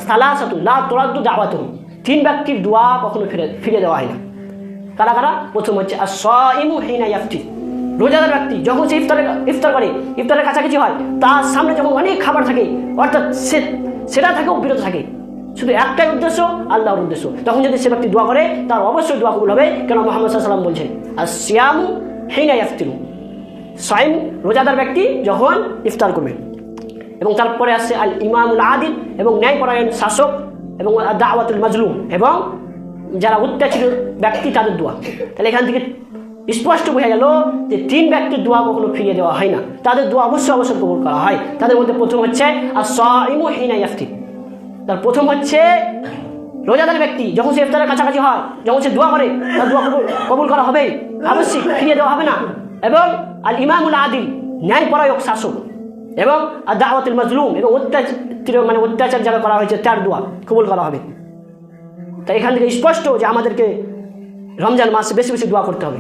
সালাসাতুন লা তুরাদ্দু দাওয়াতুহুম, 3 ব্যক্তির দোয়া কখনো ফিরে দেওয়া হয় না। কারা কারা? প্রথম হচ্ছে আস-সাইমু হিনা ইয়াফতির, রোজাদার ব্যক্তি যখন সে ইফতার করে, ইফতারের কাছাকাছি হয়, তার সামনে যখন অনেক খাবার থাকে, অর্থাৎ সেটা থেকেও বিরত থাকে, শুধু একটাই উদ্দেশ্য, আল্লাহর উদ্দেশ্য, তখন যদি সে ব্যক্তি দোয়া করে তার অবশ্যই দোয়া কবুল হবে। কেন মুহাম্মদ সাল্লাল্লাহু আলাইহি ওয়াসাল্লাম বলছেন আস-সিয়ামু হিনা ইয়াফতিরু, সাইম রোজাদার ব্যক্তি যখন ইফতার করবে। এবং তারপরে আসছে আল ইমামুল আদিল, এবং ন্যায়পরায়ণ শাসক, এবং দাওয়াতুল মাজলুম, এবং যারা অত্যাচারিত ব্যক্তি তাদের দোয়া। তাহলে এখান থেকে স্পষ্ট বোঝা গেল যে 3 ব্যক্তির দোয়া কখনো ফিরিয়ে দেওয়া হয় না, তাদের দোয়া অবশ্যই কবুল করা হয়। তাদের মধ্যে প্রথম হচ্ছে আস-সাইমু হিনা ইয়াফতির, তার প্রথম হচ্ছে রোজাদার ব্যক্তি যখন সে ইফতারের কাছাকাছি হয়, যখন সে দোয়া করে, তার দোয়া কবুল করা হবে, অবশ্যই ফিরিয়ে দেওয়া হবে না। এবং আল ইমামুল আদিল, ন্যায়পরায়ক শাসক, এবং দাওয়াতুল মাজলুম, এবং অত্যাচার যারা করা হয়েছে তার দোয়া কবুল করা হবে। তাই এখান থেকে স্পষ্ট যে আমাদেরকে রমজান মাসে বেশি বেশি দোয়া করতে হবে।